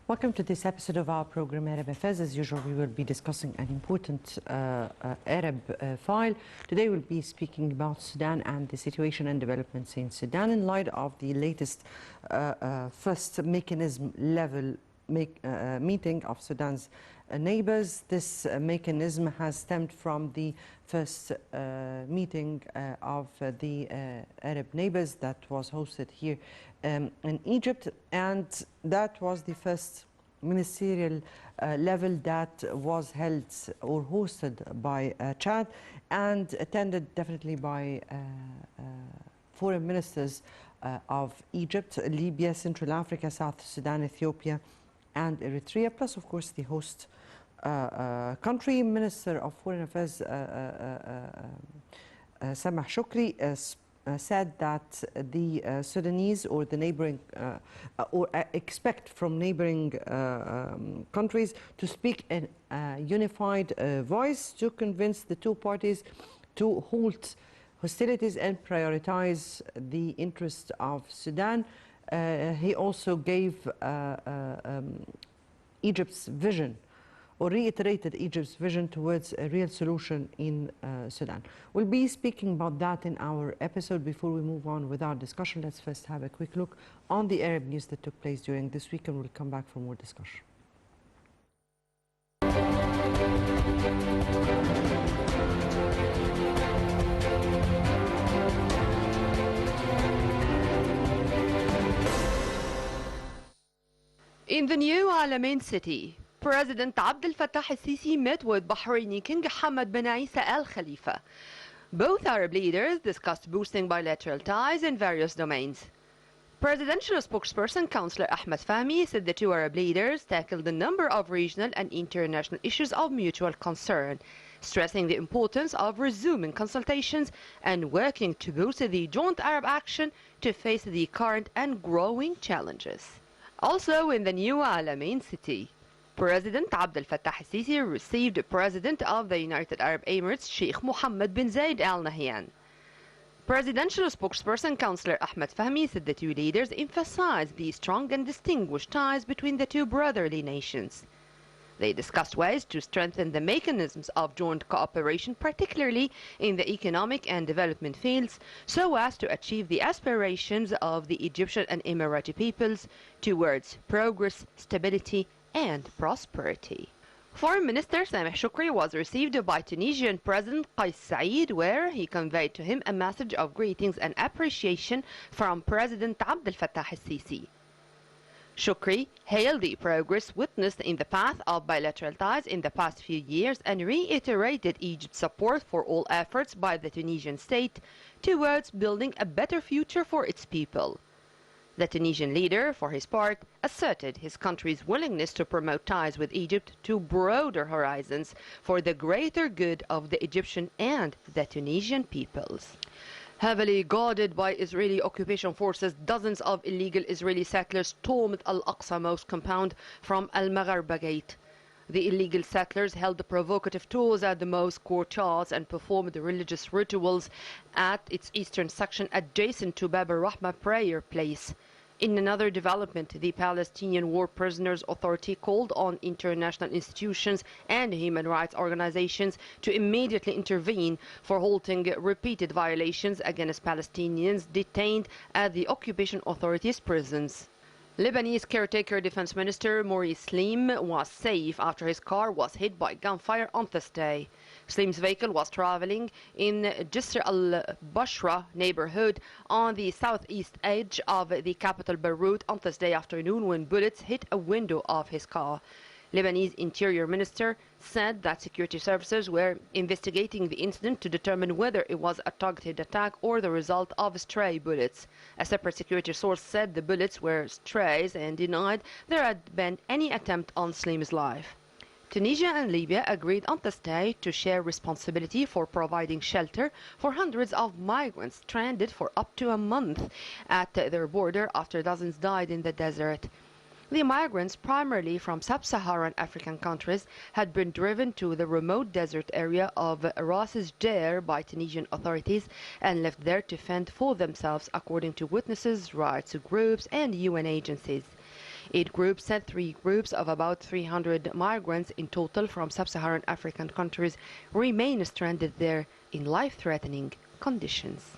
Welcome to this episode of our program Arab Affairs. As usual, we will be discussing an important Arab file. Today we'll be speaking about Sudan and the situation and developments in Sudan in light of the latest first mechanism level meeting of Sudan's neighbors. This mechanism has stemmed from the first meeting of the Arab neighbors that was hosted here in Egypt, and that was the first ministerial level that was held or hosted by Chad and attended definitely by foreign ministers of Egypt, Libya, Central Africa, South Sudan, Ethiopia and Eritrea, plus of course the host country. Minister of Foreign Affairs Sameh Shoukry said that the Sudanese or the neighboring expect from neighboring countries to speak in a unified voice to convince the two parties to halt hostilities and prioritize the interests of Sudan. He also gave Egypt's vision, or reiterated Egypt's vision towards a real solution in Sudan. We'll be speaking about that in our episode. Before we move on with our discussion, let's first have a quick look on the Arab news that took place during this week, and we'll come back for more discussion. In the new Al-Ain city, President Abdel Fattah al-Sisi met with Bahraini King Hamad bin Isa Al Khalifa. Both Arab leaders discussed boosting bilateral ties in various domains. Presidential spokesperson Councillor Ahmed Fahmy said the two Arab leaders tackled a number of regional and international issues of mutual concern, stressing the importance of resuming consultations and working to boost the joint Arab action to face the current and growing challenges. Also in the new Al-Ain city, President Abdel Fattah al-Sisi received President of the United Arab Emirates Sheikh Mohammed bin Zayed Al Nahyan. Presidential spokesperson Councillor Ahmed Fahmy said the two leaders emphasized the strong and distinguished ties between the two brotherly nations. They discussed ways to strengthen the mechanisms of joint cooperation, particularly in the economic and development fields, so as to achieve the aspirations of the Egyptian and Emirati peoples towards progress, stability, and prosperity. Foreign Minister Sameh Shoukry was received by Tunisian President Kais Saied, where he conveyed to him a message of greetings and appreciation from President Abdel Fattah al-Sisi. Shoukry hailed the progress witnessed in the path of bilateral ties in the past few years and reiterated Egypt's support for all efforts by the Tunisian state towards building a better future for its people. The Tunisian leader, for his part, asserted his country's willingness to promote ties with Egypt to broader horizons for the greater good of the Egyptian and the Tunisian peoples. Heavily guarded by Israeli occupation forces, dozens of illegal Israeli settlers stormed Al-Aqsa Mosque compound from Al-Magharba Gate. The illegal settlers held provocative tours at the mosque courtyards and performed religious rituals at its eastern section adjacent to Bab al-Rahma prayer place. In another development, the Palestinian War Prisoners Authority called on international institutions and human rights organizations to immediately intervene for halting repeated violations against Palestinians detained at the occupation authorities' prisons. Lebanese caretaker defense minister Maurice Slim was safe after his car was hit by gunfire on Thursday. Slim's vehicle was traveling in Jisr al-Bashra neighborhood on the southeast edge of the capital Beirut on Thursday afternoon when bullets hit a window of his car. Lebanese Interior Minister said that security services were investigating the incident to determine whether it was a targeted attack or the result of stray bullets. A separate security source said the bullets were strays and denied there had been any attempt on Slim's life. Tunisia and Libya agreed on Thursday to share responsibility for providing shelter for hundreds of migrants stranded for up to a month at their border after dozens died in the desert. The migrants, primarily from sub-Saharan African countries, had been driven to the remote desert area of Ras Jdir by Tunisian authorities and left there to fend for themselves, according to witnesses, rights groups and UN agencies. 8 groups and 3 groups of about 300 migrants in total from sub-Saharan African countries remain stranded there in life-threatening conditions.